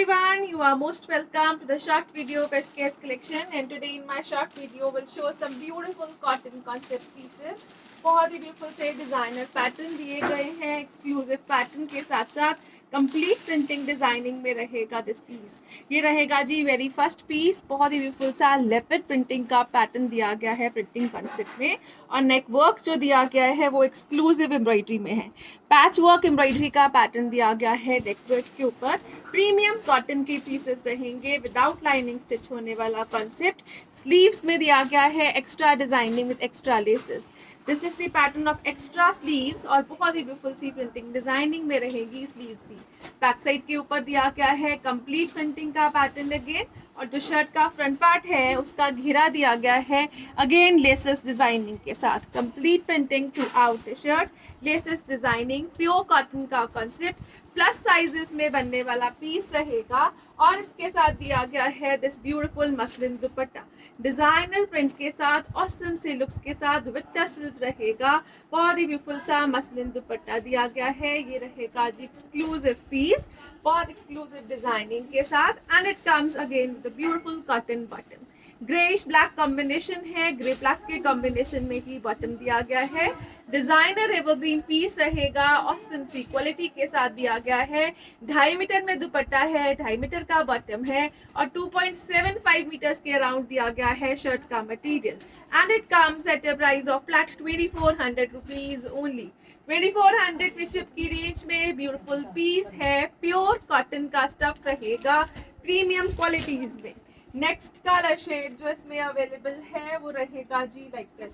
everyone, you are most welcome to the short video of SKS collection, and today in my short video will show some beautiful cotton concept pieces. बहुत ही beautiful से designer pattern दिए गए हैं, exclusive pattern के साथ साथ complete printing designing में रहेगा दिस पीस। ये रहेगा जी वेरी फर्स्ट पीस। बहुत ही ब्यूटीफुल सा लेपिड प्रिंटिंग का पैटर्न दिया गया है प्रिंटिंग कॉन्सेप्ट में, और नेक वर्क जो दिया गया है वो एक्सक्लूसिव एम्ब्रॉयडरी में है। पैच वर्क एम्ब्रॉयडरी का पैटर्न दिया गया है नेक वर्क के ऊपर। प्रीमियम कॉटन के पीसेस रहेंगे, विदाउट लाइनिंग स्टिच होने वाला कॉन्सेप्ट। स्लीव्स में दिया गया है extra designing with extra laces. This is the pattern of extra sleeves, और बहुत ही ब्यूटीफुल सी प्रिंटिंग डिजाइनिंग में रहेगी स्लीव्स भी। बैक साइड के ऊपर दिया गया है कंप्लीट प्रिंटिंग का पैटर्न अगेन, और जो शर्ट का फ्रंट पार्ट है उसका घेरा दिया गया है अगेन लेसेस डिजाइनिंग के साथ। Complete printing through out the shirt, laces designing, pure cotton का कॉन्सेप्ट, प्लस साइजेस में बनने वाला पीस रहेगा। और इसके साथ दिया गया है this beautiful muslin dupatta designer print के साथ, ऑसम से लुक्स के साथ विद टसल्स रहेगा। बहुत ही ब्यूटीफुल सा मसलिन दुपट्टा दिया गया है। ये रहेगा जी एक्सक्लूसिव पीस, बहुत एक्सक्लूसिव डिजाइनिंग के साथ, and it comes again with beautiful cotton bottom. Greyish black combination है, ग्रे ब्लैक के कॉम्बिनेशन में ही बॉटम दिया गया है। डिजाइनर एवरग्रीन पीस रहेगा, ऑसम सी क्वालिटी के साथ दिया गया है। 2.5 मीटर में दुपट्टा है, 2.5 मीटर का बॉटम है, और 2.75 मीटर्स के अराउंड दिया गया है शर्ट का material. And it comes at a price of flat 2400 rupees only. 2400 free की रेंज में ब्यूटीफुल पीस है, प्योर कॉटन का स्टफ रहेगा प्रीमियम क्वालिटीज में। नेक्स्ट कलर शेड जो इसमें अवेलेबल है वो रहेगा जी लाइक दिस।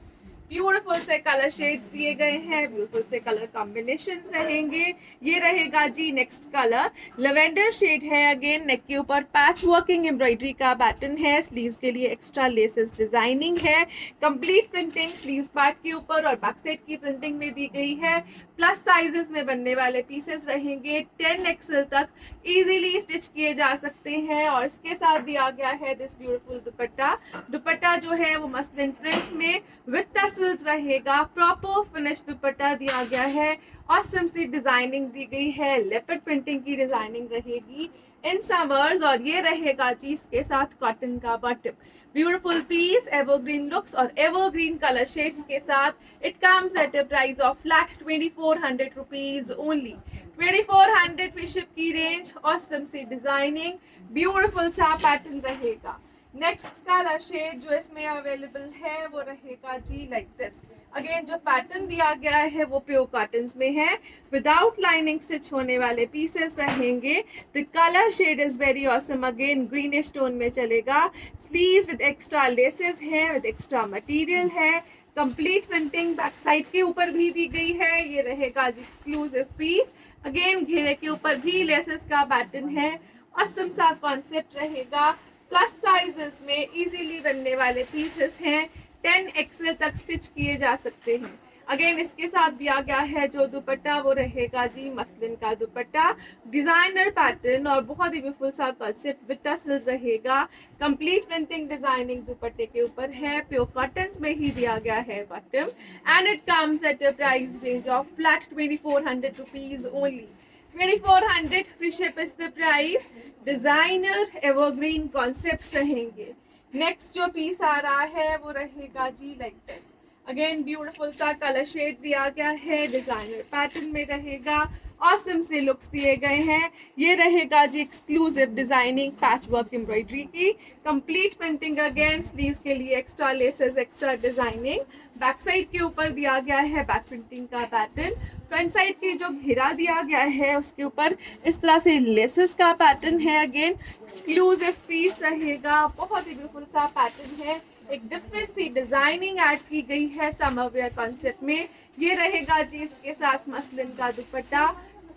ब्यूटीफुल से कलर शेड्स दिए गए हैं, ब्यूटीफुल से कलर कॉम्बिनेशंस रहेंगे। ये रहेगा जी नेक्स्ट कलर, लेवेंडर शेड है। अगेन नेक के ऊपर पैच वर्किंग एम्ब्रॉयडरी का पैटर्न है, स्लीव्स के लिए एक्स्ट्रा लेसेस डिजाइनिंग है। कंप्लीट प्रिंटिंग स्लीव्स पार्ट के ऊपर और बैक साइड की प्रिंटिंग में दी गई है। प्लस साइजेस में बनने वाले पीसेस रहेंगे, 10 एक्सेल तक इजीली स्टिच किए जा सकते हैं। और इसके साथ दिया गया है दिस ब्यूटीफुल दुपट्टा। दुपट्टा जो है वो मसलिन प्रिंट्स में विद टसल्स रहेगा, प्रॉपर फिनिश दुपट्टा दिया गया है। ऑसम सी डिजाइनिंग दी गई है, लेपर्ड प्रिंटिंग की डिजाइनिंग रहेगी इन समर्स। और ये रहेगा जी इसके साथ कॉटन का bottom. Beautiful piece, evergreen looks और एवरग्रीन कलर शेड्स के साथ। It comes at a price of flat 2400 rupees only. 2400 free ship की रेंज, ऑसम सी डिजाइनिंग, ब्यूटीफुल सा पैटर्न रहेगा। नेक्स्ट कलर शेड जो इसमें अवेलेबल है वो रहेगा जी लाइक दिस। अगेन जो पैटर्न दिया गया है वो प्योर कॉटन में है, विदाउट लाइनिंग स्टिच होने वाले पीसेस रहेंगे। The colour shade is very awesome, again greenish tone में चलेगा। स्लीव्स विद एक्स्ट्रा लेसेस है, विद एक्स्ट्रा मटेरियल है। कंप्लीट प्रिंटिंग बैक साइड के ऊपर भी दी गई है। ये रहेगा जी एक्सक्लूसिव पीस। अगेन घेरे के ऊपर भी लेसेस का पैटर्न है, ऑसम सा कॉन्सेप्ट रहेगा। प्लस साइजेस में इजीली बनने वाले पीसेस हैं, 10 एक्सेल तक स्टिच किए जा सकते हैं। अगेन इसके साथ दिया गया है जो दुपट्टा वो रहेगा जी मसलिन का दुपट्टा, डिजाइनर पैटर्न और बहुत ही ब्यूटीफुल सा कॉन्सेप्ट विद टसल्स रहेगा। कंप्लीट प्रिंटिंग डिजाइनिंग दुपट्टे के ऊपर है, प्योर कॉटन में ही दिया गया है bottom. And it comes at a price range of flat 2400 rupees only. 2400 free ship is the price. Designer evergreen concepts रहेंगे। नेक्स्ट जो पीस आ रहा है वो रहेगा जी लाइक दिस। अगेन ब्यूटीफुल सा कलर शेड दिया गया है, डिजाइनर पैटर्न में रहेगा, ऑसम से लुक्स दिए गए हैं। ये रहेगा जी exclusive designing patch work embroidery की। कंप्लीट प्रिंटिंग अगेन, स्लीव्स के लिए extra laces, extra designing. Back side के ऊपर दिया गया है बैक प्रिंटिंग का पैटर्न। फ्रंट साइड की जो घेरा दिया गया है उसके ऊपर इस तरह से लेसेस का पैटर्न है। अगेन एक्सक्लूसिव पीस रहेगा, बहुत ही ब्यूटीफुल सा पैटर्न है। एक डिफरेंट सी डिजाइनिंग ऐड की गई है समर वेयर कॉन्सेप्ट में। ये रहेगा जी इसके साथ मसलिन का दुपट्टा,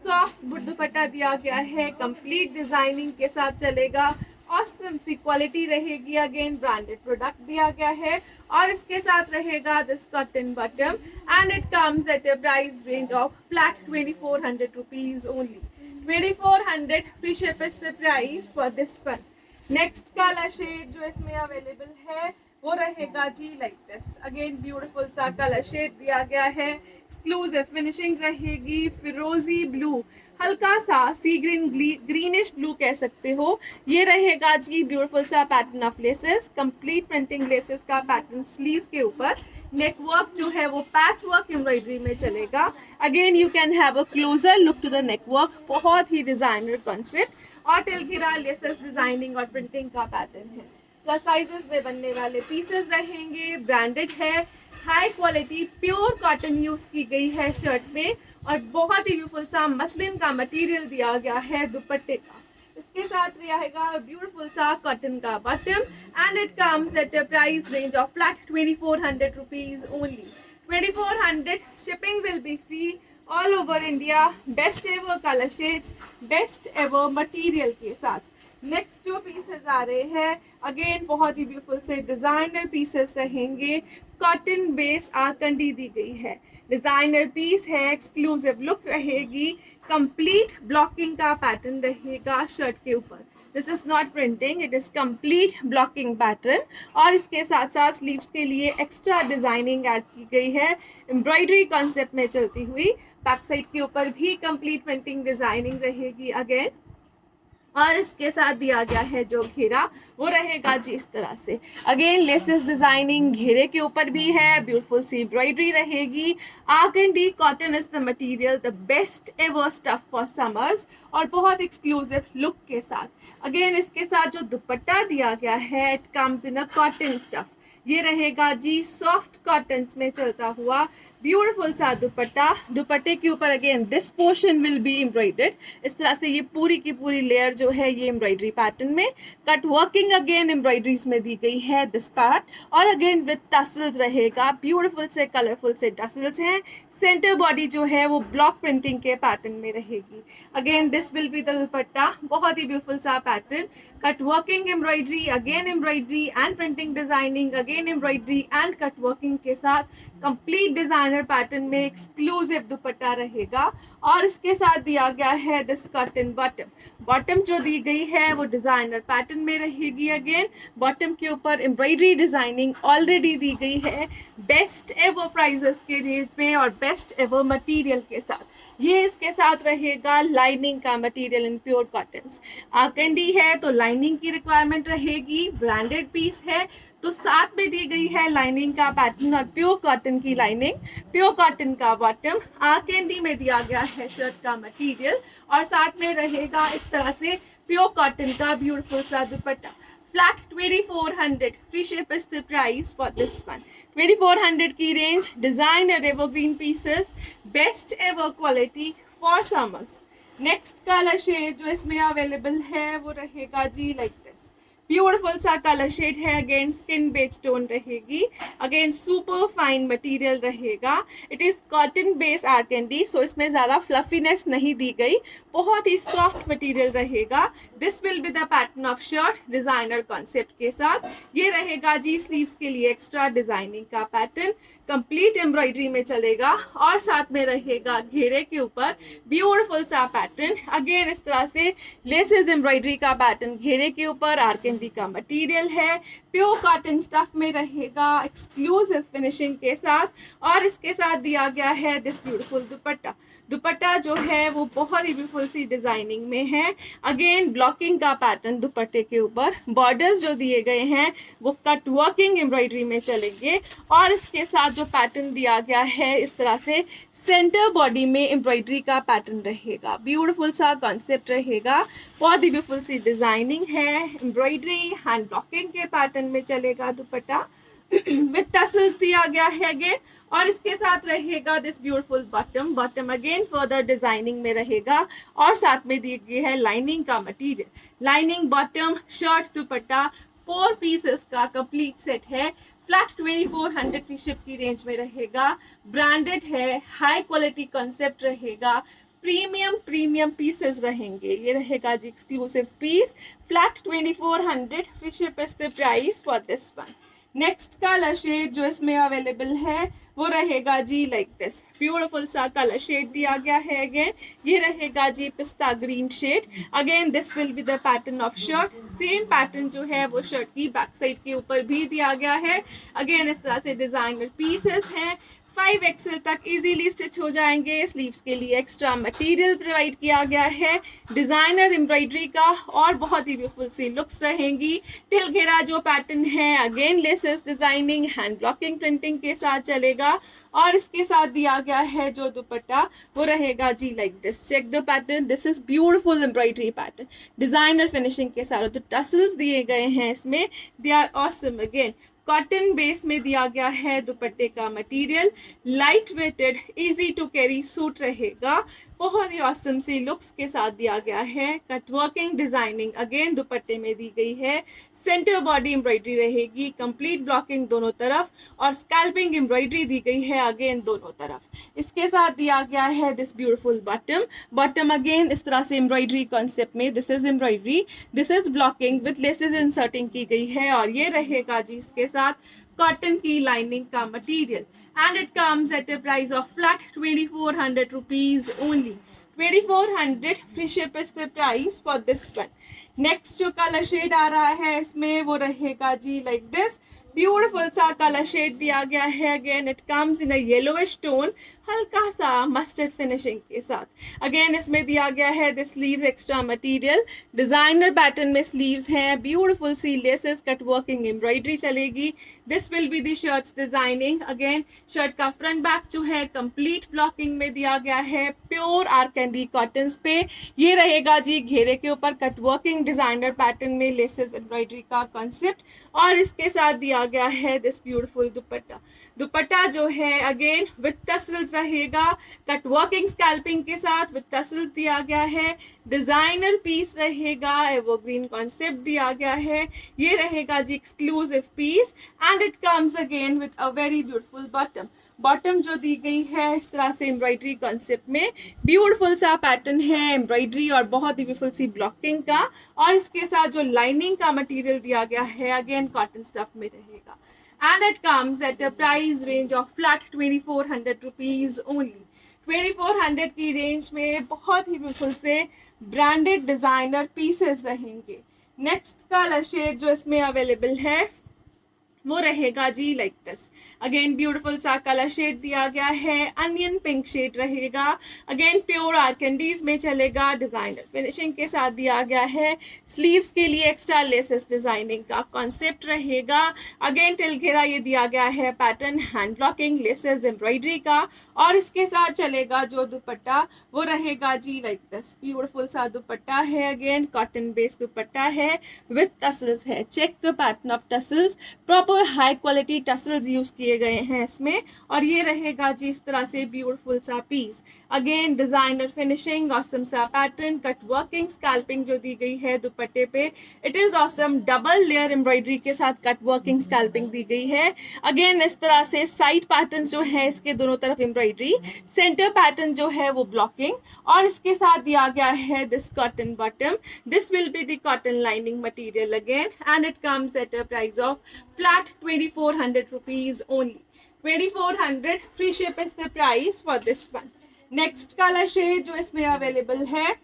सॉफ्ट दुपट्टा दिया गया है, कंप्लीट डिजाइनिंग के साथ चलेगा। ऑसम सी क्वालिटी रहेगी, अगेन ब्रांडेड प्रोडक्ट दिया गया है। और इसके साथ रहेगा this cotton bottom, and it comes at a price range of flat 2400 rupees only. 2400 free ship is the price for this one. Next colour shade जो इसमें अवेलेबल है वो रहेगा जी लाइक दिस। अगेन ब्यूटीफुल सा कलर शेड दिया गया है, एक्सक्लूसिव फिनिशिंग रहेगी, फिरोजी ब्लू, हल्का सा सी ग्रीनिश ब्लू कह सकते हो। ये रहेगा जी ब्यूटीफुल सा pattern of laces, complete printing laces का पैटर्न स्लीव्स के ऊपर। नेक वर्क जो है वो पैच वर्क एम्ब्रॉयडरी में चलेगा। Again you can have a closer look to the neck work, बहुत ही डिजाइनर कॉन्सेप्ट। और टिलघिरा लेसेस डिजाइनिंग और प्रिंटिंग का पैटर्न है। प्लस साइजेस में बनने वाले पीसेस रहेंगे, ब्रांडेड है, high quality pure cotton use की गई है शर्ट में और बहुत ही ब्यूटीफुल सा मसलिन का मटेरियल दिया गया है दुपट्टे का। इसके साथ रहेगा ब्यूटीफुल सा कॉटन का bottom and it comes at a price range of flat 2400 rupees only. 2400, shipping will be free all over India. Best ever colour shades, best ever material के साथ। नेक्स्ट जो पीसेस आ रहे हैं अगेन बहुत ही beautiful से designer pieces रहेंगे। Cotton base आरकंडी दी गई है, डिजाइनर पीस है, एक्सक्लूसिव लुक रहेगी, कंप्लीट ब्लॉकिंग का पैटर्न रहेगा शर्ट के ऊपर। This is not printing, it is complete blocking pattern. और इसके साथ साथ स्लीव्स के लिए एक्स्ट्रा डिजाइनिंग ऐड की गई है एम्ब्रॉयडरी कॉन्सेप्ट में चलती हुई। बैक साइड के ऊपर भी कंप्लीट प्रिंटिंग डिजाइनिंग रहेगी अगेन। और इसके साथ दिया गया है जो घेरा वो रहेगा जी इस तरह से। अगेन लेसेस डिजाइनिंग घेरे के ऊपर भी है, ब्यूटीफुल सी एम्ब्रॉयडरी रहेगी। Organdy cotton is the material, the best ever stuff for summers और बहुत एक्सक्लूसिव लुक के साथ। अगेन इसके साथ जो दुपट्टा दिया गया है it comes in a cotton stuff. ये रहेगा जी सॉफ्ट कॉटन में चलता हुआ ब्यूटीफुल सा दुपट्टा। दुपट्टे के ऊपर again this portion will be embroidered. इस तरह से ये पूरी की पूरी लेयर जो है ये एम्ब्रॉयडरी पैटर्न में। कट वर्किंग अगेन एम्ब्रॉयडरीज में दी गई है दिस पार्ट। और अगेन विद टसल्स रहेगा, ब्यूटीफुल से कलरफुल से टसल्स हैं। सेंटर बॉडी जो है वो ब्लॉक प्रिंटिंग के पैटर्न में रहेगी। Again this will be the दुपट्टा, बहुत ही ब्यूटीफुल सा pattern. Cut working embroidery, again embroidery and printing designing, again embroidery and cut working के साथ कंप्लीट डिजाइनर पैटर्न में एक्सक्लूसिव दुपट्टा रहेगा। और इसके साथ दिया गया है दिस कॉटन बॉटम। बॉटम जो दी गई है वो डिजाइनर पैटर्न में रहेगी। अगेन बॉटम के ऊपर एम्ब्रॉयडरी डिजाइनिंग ऑलरेडी दी गई है बेस्ट एवर प्राइजेस के रेंज में और बेस्ट एवर मटेरियल के साथ। ये इसके साथ रहेगा लाइनिंग का मटेरियल इन प्योर कॉटन। आर्गेंडी है तो लाइनिंग की रिक्वायरमेंट रहेगी, ब्रांडेड पीस है तो साथ में दी गई है लाइनिंग का पैटर्न और प्योर कॉटन की लाइनिंग, प्योर कॉटन का बॉटम। आर्गेंडी में दिया गया है शर्ट का मटेरियल और साथ में रहेगा इस तरह से प्योर कॉटन का ब्यूटीफुल सा dupatta. Flat 2400, free ship is the price for this one. 2400 की range, designer evergreen pieces, best ever quality for summers. Next colour shade जो इसमें अवेलेबल है वो रहेगा जी लाइक दिस। ब्यूटीफुल सा कलर शेड है, अगेन स्किन बेज टोन रहेगी, अगेन सुपर फाइन मटेरियल रहेगा। It is cotton base organdy, so इसमें ज़्यादा फ्लफीनेस नहीं दी गई, बहुत ही सॉफ्ट मटेरियल रहेगा। This will be the pattern of shirt designer concept के साथ। ये रहेगा जी स्लीव्स के लिए एक्स्ट्रा डिजाइनिंग का पैटर्न, कंप्लीट एम्ब्रॉयडरी में चलेगा और साथ में रहेगा घेरे के ऊपर ब्यूटीफुल सा पैटर्न। अगेन इस तरह से लेसेस एम्ब्रॉयडरी का पैटर्न घेरे के ऊपर, आर्गेंडी का मटेरियल है, प्योर कॉटन स्टफ में रहेगा एक्सक्लूसिव फिनिशिंग के साथ। और इसके साथ दिया गया है दिस ब्यूटीफुल दुपट्टा। दुपट्टा जो है वो बहुत ही ब्यूटीफुल सी डिजाइनिंग में है, अगेन ब्लॉकिंग का पैटर्न दुपट्टे के ऊपर। बॉर्डर्स जो दिए गए हैं वो कट वर्किंग एम्ब्रॉयडरी में चलेंगे और इसके साथ जो पैटर्न दिया गया है इस तरह से सेंटर बॉडी में एम्ब्रॉयडरी का पैटर्न रहेगा, ब्यूटीफुल सा कॉन्सेप्ट रहेगा, बहुत ही ब्यूटीफुल सी डिजाइनिंग है। एम्ब्रॉयडरी हैंड ब्लॉकिंग के पैटर्न में चलेगा दुपट्टा विद टसल्स दिया गया है अगेन। और इसके साथ रहेगा this beautiful bottom. Bottom again further designing में रहेगा और साथ में दी गई है लाइनिंग का material. Lining bottom shirt dupatta 4 pieces का कंप्लीट सेट है। फ्लैट 2400 की शिप की रेंज में रहेगा, ब्रांडेड है, हाई क्वालिटी कॉन्सेप्ट रहेगा, प्रीमियम पीसेस रहेंगे। ये रहेगा जी exclusive piece. Flat 2400, free ship is the price for this one. Next colour shade जो इसमें अवेलेबल है वो रहेगा जी लाइक दिस। ब्यूटीफुल सा कलर शेड दिया गया है अगेन, ये रहेगा जी पिस्ता green shade. Again this will be the pattern of shirt. Same pattern जो है वो शर्ट की बैक साइड के ऊपर भी दिया गया है। अगेन इस तरह से डिजाइनर पीसेस हैं, 5XL तक इजीली स्टिच हो जाएंगे। स्लीव्स के लिए एक्स्ट्रा मटेरियल प्रोवाइड किया गया है डिजाइनर एम्ब्रॉयडरी का और बहुत ही ब्यूटीफुल सी लुक्स रहेंगी। टिल घेरा जो पैटर्न है again laces designing hand blocking printing के साथ चलेगा और इसके साथ दिया गया है जो दुपट्टा वो रहेगा जी like this. Check the pattern, this is beautiful embroidery pattern designer finishing के साथ। जो टसल्स दिए गए हैं इसमें they are awesome. Again cotton base में दिया गया है दुपट्टे का material, light weighted easy to carry suit रहेगा। बहुत ही ऑसम सी लुक्स के साथ दिया गया है। कट वर्किंग डिजाइनिंग अगेन दुपट्टे में दी गई है। सेंटर बॉडी एम्ब्रॉयडरी रहेगी, कंप्लीट ब्लॉकिंग दोनों तरफ और स्कैल्पिंग एम्ब्रॉयडरी दी गई है अगेन दोनों तरफ। इसके साथ दिया गया है this beautiful bottom. Bottom again इस तरह से एम्ब्रॉयडरी कॉन्सेप्ट में, this is embroidery, this is blocking with laces inserting की गई है और ये रहेगा जी इसके साथ कॉटन की लाइनिंग का material and it comes at a price of flat 2400 rupees only. 2400 free ship is the price for this one. Next जो कलर शेड आ रहा है इसमें वो रहेगा जी लाइक दिस। ब्यूटीफुल सा कलर शेड दिया गया है। Again it comes in a yellowish tone, हल्का सा मस्टर्ड फिनिशिंग के साथ। अगेन इसमें दिया गया है this sleeves extra material, designer pattern में स्लीव्स हैं, ब्यूटीफुल सी लेसेस कट वर्किंग एम्ब्रॉयडरी चलेगी। This will be the shirts designing. Again shirt का फ्रंट बैक जो है कंप्लीट ब्लॉकिंग में दिया गया है प्योर आर्केंडी कॉटन पे। ये रहेगा जी घेरे के ऊपर कट वर्किंग डिजाइनर पैटर्न में लेसेस एम्ब्रॉयडरी का कॉन्सेप्ट और इसके साथ दिया गया है दिस ब्यूटीफुल दुपट्टा। दुपट्टा जो है अगेन विद टसल्स रहेगा, कट वर्किंग स्कैल्पिंग के साथ विद टसल्स दिया गया है। डिजाइनर पीस रहेगा, एवरग्रीन कॉन्सेप्ट दिया गया है। ये रहेगा जी exclusive piece and it comes again with a very beautiful bottom. Bottom जो दी गई है इस तरह से एम्ब्रॉयडरी कॉन्सेप्ट में, ब्यूटीफुल सा पैटर्न है एम्ब्रॉयडरी और बहुत ही ब्यूटीफुल सी ब्लॉकिंग का और इसके साथ जो लाइनिंग का मटेरियल दिया गया है अगेन कॉटन स्टफ में रहेगा and it comes at a price range of flat 2400 rupees only. 2400 की रेंज में बहुत ही ब्यूटीफुल से ब्रांडेड डिजाइनर पीसेस रहेंगे। नेक्स्ट कलर शेड जो इसमें अवेलेबल है वो रहेगा जी लाइक दिस। अगेन ब्यूटीफुल सा कलर शेड दिया गया है, अनियन पिंक शेड रहेगा। अगेन प्योर आर्केंडीज में चलेगा, डिजाइनर फिनिशिंग के साथ दिया गया है। स्लीव्स के लिए एक्स्ट्रा लेसेस डिजाइनिंग का कॉन्सेप्ट रहेगा। अगेन टिल घेरा ये दिया गया है pattern hand blocking laces embroidery का और इसके साथ चलेगा जो दुपट्टा वो रहेगा जी लाइक दिस। ब्यूटीफुल सा दुपट्टा है, अगेन कॉटन बेस्ड दुपट्टा है विद टसल्स है। Check the pattern of tassels, proper high quality tassels use किए गए हैं इसमें और ये रहेगा जी इस तरह से ब्यूटीफुल सा piece. Again designer finishing, awesome सा पैटर्न, कट वर्किंग स्कैल्पिंग जो दी गई है दुपट्टे पे, it is awesome. Double layer embroidery के साथ कट वर्किंग स्कैल्पिंग दी गई है। अगेन इस तरह से साइड पैटर्न जो है इसके दोनों तरफ एम्ब्रॉयडरी, सेंटर पैटर्न जो है वो ब्लॉकिंग और इसके साथ दिया गया है this cotton bottom. This will be the cotton lining material again and it comes at a price of flat 2400 rupees only. 2400 free ship is the price for this one. Next color shade जो इसमें available है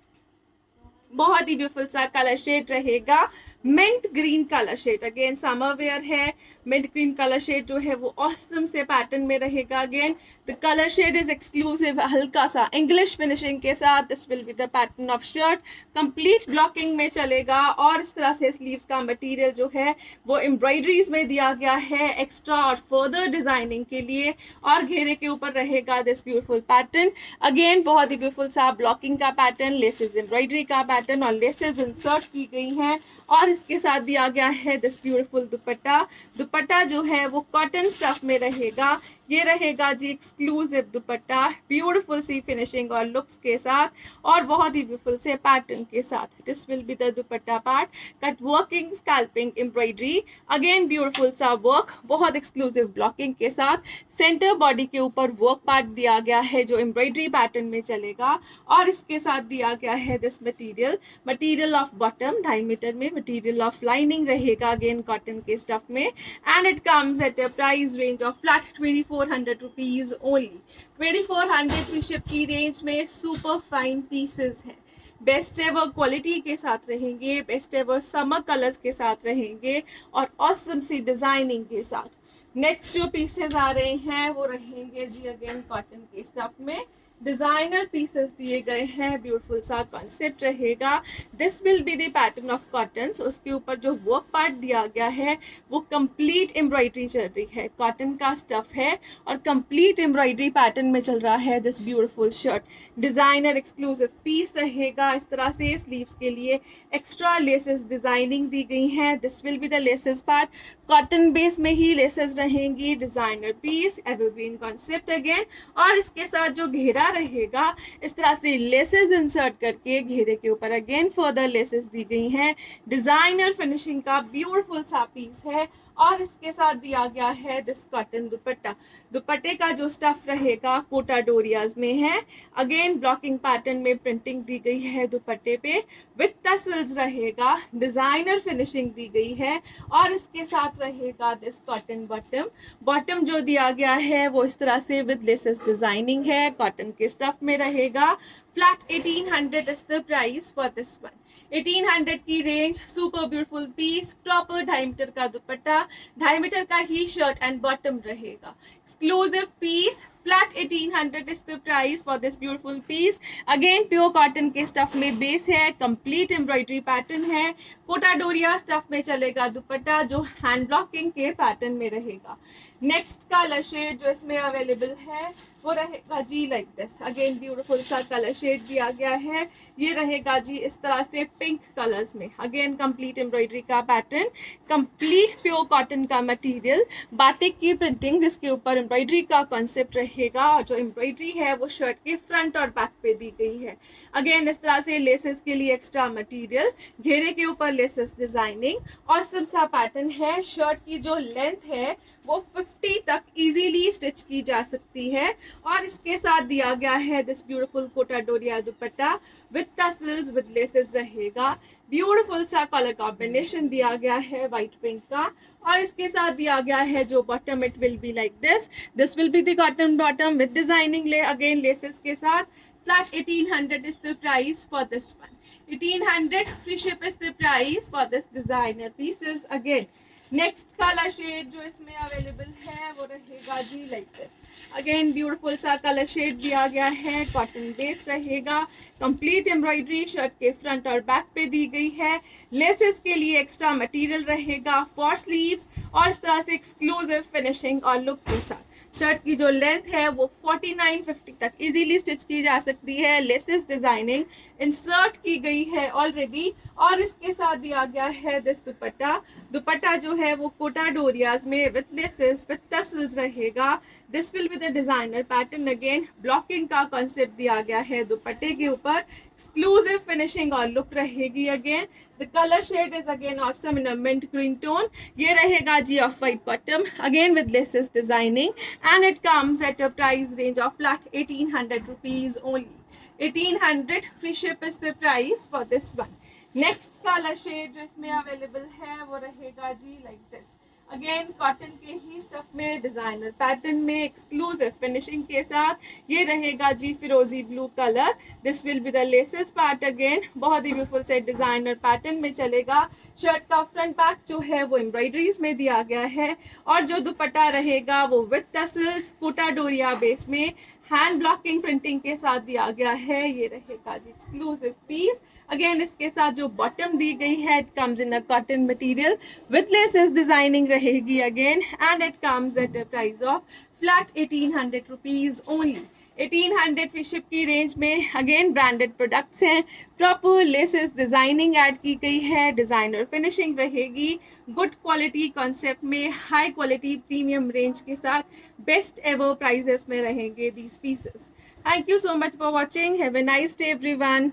बहुत ही beautiful सा colour shade रहेगा, mint green colour shade. Again summer wear है, mint green colour shade जो है वो ऑसम से पैटर्न में रहेगा। Again the colour shade is exclusive, हल्का सा इंग्लिश फिनिशिंग के साथ। This will be the pattern of shirt, complete blocking में चलेगा और इस तरह से स्लीव्स का मटेरियल जो है वो एम्ब्रॉयडरीज में दिया गया है एक्स्ट्रा और फर्दर डिजाइनिंग के लिए और घेरे के ऊपर रहेगा दिस ब्यूटीफुल पैटर्न। अगेन बहुत ही ब्यूटीफुल सा ब्लॉकिंग का पैटर्न, लेसेस एम्ब्रॉयडरी का पैटर्न और लेसेस इंसर्ट की गई हैं और इसके साथ दिया गया है दिस ब्यूटीफुल दुपट्टा। दुपट्टा जो है वो कॉटन स्टफ में रहेगा। ये रहेगा जी एक्सक्लूसिव दुपट्टा, ब्यूटीफुल सी फिनिशिंग और लुक्स के साथ और बहुत ही ब्यूटीफुल से पैटर्न के साथ। This will be the dupatta part, cut working scalloping embroidery, again beautiful सा वर्क, बहुत एक्सक्लूसिव ब्लॉकिंग के साथ। सेंटर बॉडी के ऊपर वर्क पार्ट दिया गया है जो एम्ब्रॉयडरी पैटर्न में चलेगा और इसके साथ दिया गया है this material of bottom, 2.5 metre में मटीरियल ऑफ लाइनिंग रहेगा अगेन कॉटन के स्टफ में and it comes at a price range of flat 2400 rupees only. 2400 free ship की रेंज में सुपर फाइन पीसेस हैं, बेस्ट एवर क्वालिटी के साथ रहेंगे, बेस्ट एवर समर कलर्स के साथ रहेंगे और ऑसम सी डिजाइनिंग के साथ। नेक्स्ट जो पीसेस आ रहे हैं वो रहेंगे जी अगेन कॉटन के स्टफ में, डिजाइनर पीसेस दिए गए हैं, ब्यूटीफुल सा कॉन्सेप्ट रहेगा। This will be the pattern of cotton. उसके ऊपर जो वर्क पार्ट दिया गया है वो कंप्लीट एम्ब्रॉयडरी चल रही है, कॉटन का स्टफ है और कंप्लीट एम्ब्रॉयडरी पैटर्न में चल रहा है this beautiful shirt. Designer exclusive piece रहेगा। इस तरह से स्लीव्स के लिए एक्स्ट्रा लेसेस डिजाइनिंग दी गई हैं। This will be the laces part, cotton base में ही लेसेस रहेंगी, designer piece, evergreen concept again. और इसके साथ जो घेरा रहेगा इस तरह से लेसेस इंसर्ट करके घेरे के ऊपर अगेन फर्दर लेसेस दी गई हैं। डिजाइनर फिनिशिंग का ब्यूटीफुल सा पीस है और इसके साथ दिया गया है दिस कॉटन दुपट्टा। दुपट्टे का जो स्टफ रहेगा कोटा डोरियाज में है, अगेन ब्लॉकिंग पैटर्न में प्रिंटिंग दी गई है दुपट्टे पे, विथ टसल्स रहेगा, डिजाइनर फिनिशिंग दी गई है और इसके साथ रहेगा दिस कॉटन बॉटम। बॉटम जो दिया गया है वो इस तरह से विद लेसेस डिजाइनिंग है, कॉटन के स्टफ में रहेगा। Flat 1800 is the price for this one. 1800 की range, super beautiful piece, proper 2.5 metre का दुपट्टा, 2.5 मीटर का ही शर्ट एंड बॉटम रहेगा। Exclusive piece, flat 1800 is the price for this beautiful piece. Again pure cotton के stuff में base है, complete embroidery pattern है, कोटा डोरिया स्टफ में चलेगा दुपट्टा जो हैंड ब्लॉकिंग के पैटर्न में रहेगा। नेक्स्ट कलर शेड जो इसमें अवेलेबल है वो रहेगा जी लाइक दिस, अगेन ब्यूटीफुल सा कलर शेड दिया गया है। ये रहेगा जी इस तरह से पिंक कलर्स में, अगेन कंप्लीट एम्ब्रॉयडरी का पैटर्न, कंप्लीट प्योर कॉटन का मटेरियल, बाटिक की प्रिंटिंग जिसके ऊपर एम्ब्रॉयडरी का कॉन्सेप्ट रहेगा और जो एम्ब्रॉयडरी है वो शर्ट के फ्रंट और बैक पे दी गई है। अगेन इस तरह से लेसेस के लिए एक्स्ट्रा मटेरियल, घेरे के ऊपर लेसेस डिजाइनिंग और सा पैटर्न है। शर्ट की जो लेंथ है वो 50 तक इजीली स्टिच की जा सकती है और इसके साथ दिया गया है this beautiful Kota Doria dupatta with tassels with laces रहेगा। ब्यूटीफुल सा कलर कॉम्बिनेशन दिया गया है व्हाइट पिंक का और इसके साथ दिया गया है जो bottom, it will be like this will be the cotton bottom with designing again laces के साथ। Flat 1800 is the price for this one. 1800 free ship is the price for this designer pieces again. Next colour shade जो इसमें available है वो रहेगा जी like this, again beautiful सा colour shade दिया गया है, कॉटन बेस रहेगा, कंप्लीट एम्ब्रॉयडरी शर्ट के फ्रंट और बैक पे दी गई है, लेसेस के लिए एक्स्ट्रा मटेरियल रहेगा फॉर स्लीव्स और इस तरह से एक्सक्लूसिव फिनिशिंग और लुक के साथ। शर्ट की जो लेंथ है वो 49-50 तक इजीली स्टिच की जा सकती है। लेसेस डिजाइनिंग इंसर्ट की गई है ऑलरेडी और इसके साथ दिया गया है दिस दुपट्टा। दुपट्टा जो है वो कोटा डोरियाज में विद लेसेस विद टसल्स रहेगा। This will be the designer pattern, again blocking का कॉन्सेप्ट दिया गया है दुपट्टे के ऊपर, एक्सक्लूसिव फिनिशिंग और लुक रहेगी। Again the colour shade is again awesome in a mint green tone. ये रहेगा जी off white bottom again with laces designing and it comes at a price range of flat 1800 rupees only. 1800 free ship is the price for this one. Next color shade जो इसमें available है वो रहेगा जी like this, again cotton के ही stuff में designer pattern में exclusive finishing के साथ। ये रहेगा जी फिरोजी blue colour. This will be the laces part, again बहुत ही ब्यूटीफुल से डिजाइनर पैटर्न में चलेगा। शर्ट का फ्रंट बैक जो है वो एम्ब्रॉयडरीज में दिया गया है और जो दुपट्टा रहेगा वो with tassels Kota Doria base में हैंड ब्लॉकिंग प्रिंटिंग के साथ दिया गया है। ये रहेगा जी एक्सक्लूसिव पीस। अगेन इसके साथ जो बॉटम दी गई है it comes in a cotton material with laces designing रहेगी again and it comes at a price of flat 1800 rupees only. 1800 free ship की रेंज में अगेन ब्रांडेड प्रोडक्ट्स हैं, प्रॉपर लेसेस डिजाइनिंग ऐड की गई है, डिजाइनर फिनिशिंग रहेगी, good quality concept में high quality premium range के साथ बेस्ट एवर प्राइजेस में रहेंगे these pieces. Thank you so much for watching, have a nice day everyone.